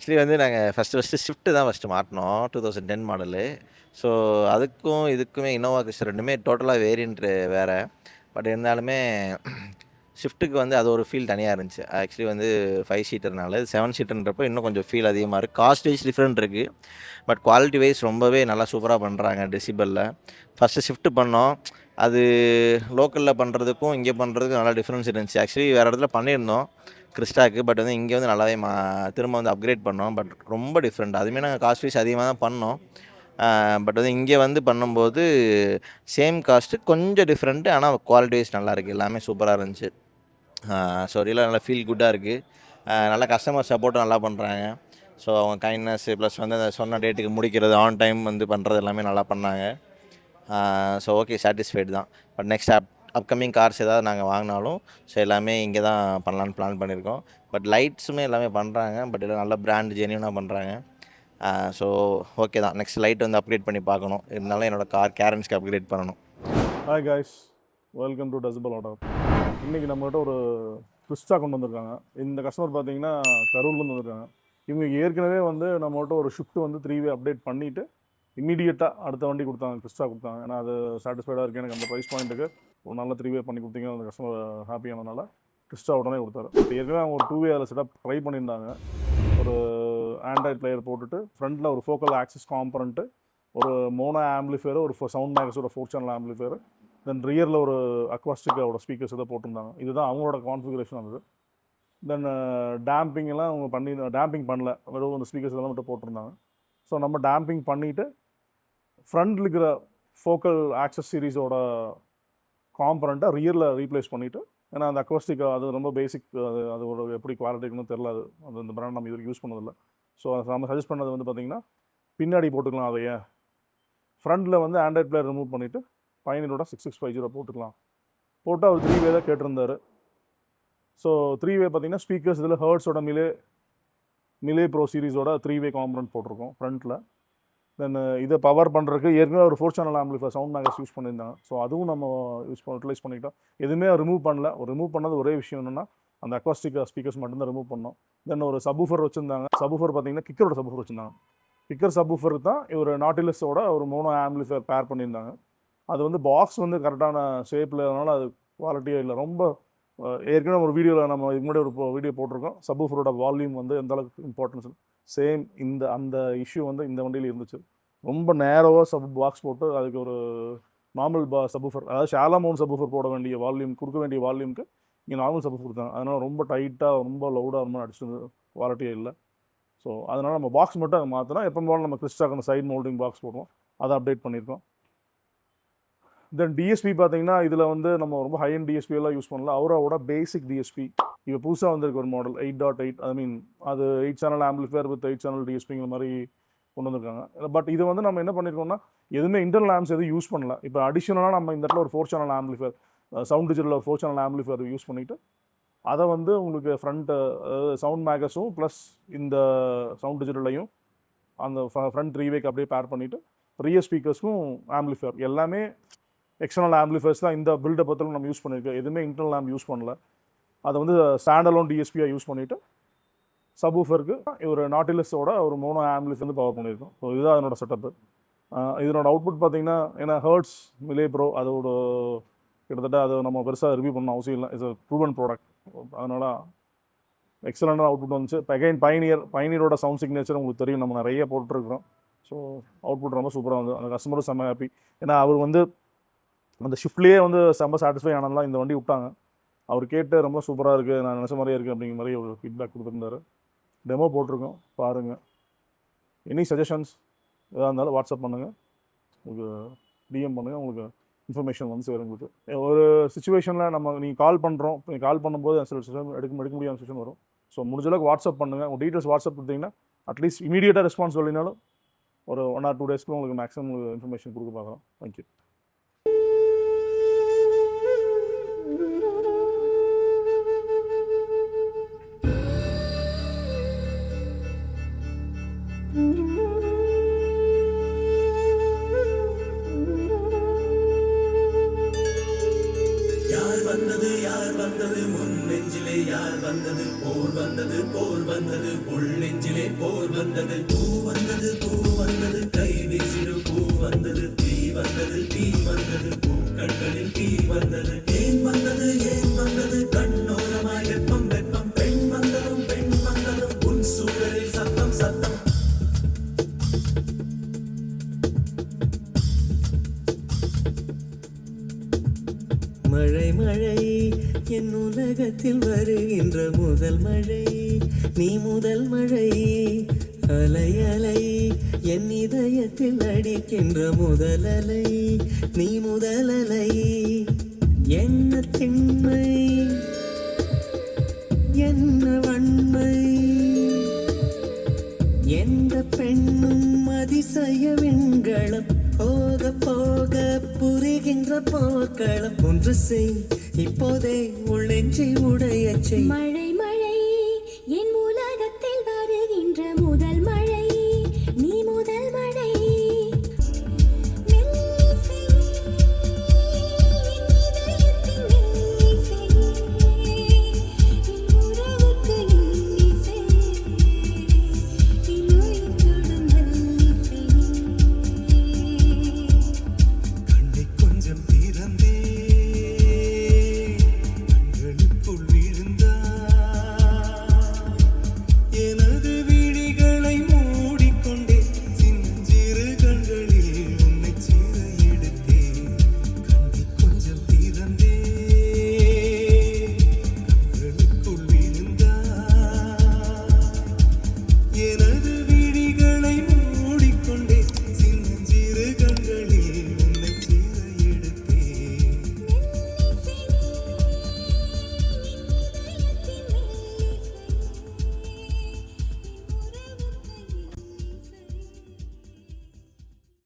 Actually வந்து நாங்கள் first shift தான் ஃபஸ்ட்டு மாட்டினோம் 2010 மாடலு. ஸோ அதுக்கும் இதுக்குமே இனோவா கிறிஸ்டா ரெண்டுமே டோட்டலாக வேரியன்ட் வேறு. பட் இருந்தாலுமே ஷிஃப்ட்டுக்கு வந்து அது ஒரு ஃபீல் தனியாக இருந்துச்சு. ஆக்சுவலி வந்து 5 சீட்டர்னால 7 சீட்டர்ன்றப்போ இன்னும் கொஞ்சம் ஃபீல் அதிகமாக இருக்குது. காஸ்ட் வைஸ் டிஃப்ரெண்ட் இருக்குது. பட் குவாலிட்டி வைஸ் ரொம்பவே நல்லா சூப்பராக பண்ணுறாங்க டெசிபலில். ஃபஸ்ட்டு ஷிஃப்ட்டு பண்ணோம். அது லோக்கலில் பண்ணுறதுக்கும் இங்கே பண்ணுறதுக்கும் நல்லா டிஃப்ரென்ஸ் இருந்துச்சு. ஆக்சுவலி வேறு இடத்துல பண்ணியிருந்தோம் கிறிஸ்டாக்கு. பட் வந்து இங்கே வந்து நல்லாவே திரும்ப வந்து அப்கிரேட் பண்ணோம். பட் ரொம்ப டிஃப்ரெண்ட். அதுவுமே நாங்கள் காஸ்ட் வைஸ் அதிகமாக தான் பண்ணோம். பட் வந்து இங்கே வந்து பண்ணும்போது சேம் காஸ்ட்டு கொஞ்சம் டிஃப்ரெண்ட்டு. ஆனால் குவாலிட்டி வைஸ் நல்லாயிருக்கு. எல்லாமே சூப்பராக இருந்துச்சு. ஸோ ரியலாக நல்லா ஃபீல் குட்டாக இருக்குது. நல்லா கஸ்டமர் சப்போர்ட்டும் நல்லா பண்ணுறாங்க. ஸோ அவங்க கைண்ட்னஸ்ஸு ப்ளஸ் வந்து அந்த சொன்ன டேட்டுக்கு முடிக்கிறது, ஆன் டைம் வந்து பண்ணுறது எல்லாமே நல்லா பண்ணாங்க. ஸோ ஓகே, சாட்டிஸ்ஃபைடு தான். பட் நெக்ஸ்ட் அப்கமிங் கார்ஸ் ஏதாவது நாங்கள் வாங்கினாலும் ஸோ எல்லாமே இங்கே தான் பண்ணலான்னு பிளான் பண்ணியிருக்கோம். பட் லைட்ஸுமே எல்லாமே பண்ணுறாங்க. பட் எல்லாம் நல்ல பிராண்ட் ஜென்யூனாக பண்ணுறாங்க. ஸோ ஓகே தான். நெக்ஸ்ட் லைட் வந்து அப்கிரேட் பண்ணி பார்க்கணும். இருந்தாலும் என்னோடய கார் கேரன்ஸ்க்கு அப்கிரேட் பண்ணணும். Hi guys, welcome to decibel auto. இன்றைக்கி நம்மகிட்ட ஒரு கிறிஸ்டா கொண்டு வந்திருக்காங்க. இந்த கஸ்டமர் பார்த்தீங்கன்னா கரூர்லேருந்து வந்திருக்காங்க. இவங்க ஏற்கனவே வந்து நம்மகிட்ட ஒரு ஷிஃப்ட் வந்து 3 அப்டேட் பண்ணிவிட்டு இமீடியட்டாக அடுத்த வண்டி கொடுத்தாங்க, கிறிஸ்டா கொடுத்தாங்க. ஏன்னா அது சாட்டிஸ்ஃபைடாக இருக்குது, எனக்கு அந்த ப்ரைஸ் பாயிண்ட்டுக்கு ஒரு நல்ல 3 பண்ணி கொடுத்தீங்கன்னா அந்த கஸ்டமர் ஹாப்பியானதுனால கிறிஸ்டா உடனே கொடுத்தாரு. ஏற்கனவே அவங்க ஒரு 2 அதில் செட்டப் ட்ரை பண்ணியிருந்தாங்க. ஒரு ஆண்ட்ராய்ட் பிளேயர் போட்டுட்டு ஃப்ரண்ட்டில் ஒரு ஃபோக்கல் ஆக்சிஸ் காம்பனண்ட்டு, ஒரு மோனோ ஆம்பிளிஃபையர், ஒரு சவுண்ட் மேக்ஸோட 4 சேனல் ஆம்பிளிஃபையர், தென் ரியரில் ஒரு அக்வாஸ்டிக்கோட ஸ்பீக்கர்ஸ் இதை போட்டிருந்தாங்க. இதுதான் அவங்களோட கான்ஃபிகரேஷன் இருந்தது. தென் டேம்பிங் எல்லாம் அவங்க டேம்பிங் பண்ணல, வெறும் அந்த ஸ்பீக்கர்ஸ் எல்லாம் மட்டும் போட்டிருந்தாங்க. ஸோ நம்ம டேம்பிங் பண்ணிவிட்டு ஃப்ரண்ட்டில் இருக்கிற ஃபோக்கல் ஆக்சஸ் சீரீஸோட காம்பனண்ட்டை ரியரில் ரீப்ளேஸ் பண்ணிவிட்டு, ஏன்னா அந்த அக்வாஸ்டிக் அது ரொம்ப பேசிக், அது ஒரு எப்படி குவாலிட்டி இருக்குன்னு தெரில. அது அந்த பிராண்ட் நம்ம இதுவரைக்கும் யூஸ் பண்ணதில்லை. ஸோ நம்ம சஜஸ்ட் பண்ணது வந்து பார்த்திங்கன்னா பின்னாடி போட்டுக்கலாம். அதையே ஃப்ரண்ட்டில் வந்து ஆண்ட்ராய்ட் பிளேயர் ரிமூவ் பண்ணிவிட்டு பயணியோட 6650 போட்டுக்கலாம். போட்டு அவர் 3 தான் கேட்டிருந்தார். ஸோ 3 பார்த்திங்கன்னா ஸ்பீக்கர்ஸ் இதில் ஹர்ட்ஸோட மிலே ப்ரோ சீரீஸோட 3 காம்பனண்ட் போட்டிருக்கோம் ஃப்ரண்ட்டில். தென் இதை பவர் பண்ணுறதுக்கு ஏற்கனவே ஒரு 4 channel amplifier sound max use பண்ணியிருந்தாங்க. ஸோ அதுவும் நம்ம யூட்டிலைஸ் பண்ணிக்கிட்டோம். எதுவுமே ரிமூவ் பண்ணல. ரிமூவ் பண்ணது ஒரே விஷயம் என்னென்னா அந்த அக்வாஸ்டிக் ஸ்பீக்கர்ஸ் மட்டும்தான் ரிமூவ் பண்ணோம். தென் ஒரு சப்வூஃபர் வச்சுருந்தாங்க. சப்வூஃபர் பார்த்திங்கன்னா கிக்கரோட சப்வூஃபர் வச்சுருந்தாங்க. கிக்கர் சப்வூஃபருக்கு தான் இவர் நாட்டிலஸோட ஒரு மோனோ ஆம்பிளிஃபையர் பேர் பண்ணியிருந்தாங்க. அது வந்து பாக்ஸ் வந்து கரெக்டான ஷேப்பில், அதனால் அது குவாலிட்டியாக இல்லை. ரொம்ப ஏற்கனவே ஒரு வீடியோவில் நம்ம இதுக்கு முன்னாடி ஒரு வீடியோ போட்டிருக்கோம். சப்வூஃபரோட வால்யூம் வந்து எந்த அளவுக்கு இம்பார்ட்டன்ஸ். சேம் அந்த இஷ்யூ வந்து இந்த வண்டியில் இருந்துச்சு. ரொம்ப நேரோவாக பாக்ஸ் போட்டு அதுக்கு ஒரு நார்மல் சப்வூஃபர், அதாவது ஷாலோ மவுண்ட் சப்வூஃபர் போட வேண்டிய வால்யூம், கொடுக்க வேண்டிய வால்யூமுக்கு இங்கே நார்மல் சப்வூஃபர் கொடுத்தாங்க. அதனால் ரொம்ப டைட்டாக ரொம்ப லவுடாக ரொம்ப அடிச்சுட்டு குவாலிட்டியே இல்லை. ஸோ அதனால் நம்ம பாக்ஸ் மட்டும் அதை மாற்றினா எப்போ போல நம்ம கிறிஸ்டாக்கு அந்த சைட் மோல்டிங் பாக்ஸ் போடுவோம், அதை அப்டேட் பண்ணியிருக்கோம். தென் டிஎஸ்பி பார்த்தீங்கன்னா இதில் வந்து நம்ம ரொம்ப ஹை அண்ட் டிஎஸ்பி எல்லாம் யூஸ் பண்ணல. அவரோட பேசிக் டிஎஸ்பி இப்போ புதுசாக வந்திருக்கு ஒரு மாடல் 8.8. ஐ மீன் அது 8 சேனல் ஆம்பிளிஃபையர் வித் 8 சேனல் டிஎஸ்பிங்கிற மாதிரி கொண்டு வந்திருக்காங்க. பட் இது வந்து நம்ம என்ன பண்ணியிருக்கோம்னா எதுவுமே இன்டர்னல் ஆம்ப்ஸ் எதுவும் யூஸ் பண்ணல. இப்போ அடிஷனலாக நம்ம இந்த இடத்துல ஒரு 4 சேனல் ஆம்பிளிஃபையர், சவுண்ட் டிஜிட்டலில் ஒரு 4 சேனல் ஆம்பிளிஃபையர் யூஸ் பண்ணிவிட்டு அதை வந்து உங்களுக்கு ஃப்ரண்ட்டு சவுண்ட் மேகஸும் ப்ளஸ் இந்த சவுண்ட் டிஜிட்டலையும் அந்த ஃப்ரண்ட் 3 அப்படியே பேர் பண்ணிவிட்டு ரியர் ஸ்பீக்கர்ஸ்க்கும் ஆம்பிளிஃபையர் எல்லாமே எக்ஸ்டர்னல் ஆம்பிளிஃபையர்ஸ் தான் இந்த பில்டை பற்றிலும் நம்ம யூஸ் பண்ணியிருக்கோம். எதுவுமே இன்டர்னல் ஆம்ப் யூஸ் பண்ணல. அதை வந்து ஸ்டாண்டலோன் டிஎஸ்பியாக யூஸ் பண்ணிவிட்டு சப்வூஃபருக்கு ஒரு நாட்டிலஸோட ஒரு மோனோ ஆம்பிளிஃபையர் வந்து பவர் பண்ணியிருக்கோம். ஸோ இதுதான் அதனோட செட்டப்பு. இதனோட அவுட்புட் பார்த்திங்கன்னா ஏன்னா ஹர்ட்ஸ் மிலே ப்ரோ அதோட கிட்டத்தட்ட அது நம்ம பெருசாக ரிவ்யூ பண்ண அவசியம் இல்லை. It's proven product. அதனால் எக்ஸலண்டான அவுட்புட் வந்துச்சு. இப்போ அகைன் பயனியரோட சவுண்ட் சிக்னேச்சர் உங்களுக்கு தெரியும், நம்ம நிறைய போட்டுருக்குறோம். ஸோ அவுட்புட் ரொம்ப சூப்பராக வந்து அந்த கஸ்டமரும் செம்ம ஹாப்பி. ஏன்னா அவர் வந்து அந்த ஷிஃப்ட்லேயே வந்து செம்ம சாட்டிஸ்ஃபை ஆனதுலாம் இந்த வண்டி விட்டாங்க. அவர் கேட்டு ரொம்ப சூப்பராக இருக்குது, நான் நினச்ச மாதிரியே இருக்குது அப்படிங்கிற மாதிரி ஒரு ஃபீட்பேக் கொடுத்துருந்தாரு. டெமோ போட்டிருக்கோம், பாருங்கள். எனி சஜஷன்ஸ் எதாக இருந்தாலும் வாட்ஸ்அப் பண்ணுங்கள், உங்களுக்கு டிஎம் பண்ணுங்கள், உங்களுக்கு இன்ஃபர்மேஷன் வந்து சேரும். உங்களுக்கு ஒரு சுச்சுவேஷனில் நீங்கள் கால் பண்ணுறோம், நீங்கள் கால் பண்ணும்போது சில எடுக்க முடியாத சுச்சுவேஷன் வரும். ஸோ முடிஞ்சளவுக்கு வாட்ஸ்அப் பண்ணுங்கள். உங்கள் டீட்டெயில்ஸ் வாட்ஸ்அப் கொடுத்தீங்கன்னா அட்லீஸ்ட் இமீடியட்டாக ரெஸ்பான்ஸ் சொல்லினாலும் ஒரு 1 or 2 டேஸ்க்கு உங்களுக்கு மேக்ஸிமம் உங்களுக்கு இன்ஃபர்மேஷன் கொடுக்க பார்க்கலாம். தேங்க்யூ. யார் வந்தது முன்னெஞ்சு நெஞ்சிலே யார் வந்தது போர் வந்தது போர் வந்தது உள் நெஞ்சிலே போர் வந்தது பூ வந்தது கை வீசிடு பூ வந்தது தீ வந்தது பூக்கண்களில் தீ வந்தது ஏன் வந்தது கண்ணோரமாய் வெப்பம் வெப்பம் பெண் வந்ததும் உன் சூழலில் சத்தம் சத்தம் மழை மழை என் உலகத்தில் வருகின்ற முதல் மழை நீ முதல் மழை அலை அலை என் இதயத்தில் அடிக்கின்ற முதல் அலை நீ முதல் அலை என்ன திண்மை என்ன வன்மை எந்த பெண்ணும் அதிசய விண்களம் போக போக புரிகின்ற போர்க்களம் ஒன்று செய் இப்போதே உள் நெஞ்சை உடையச் செய் மழை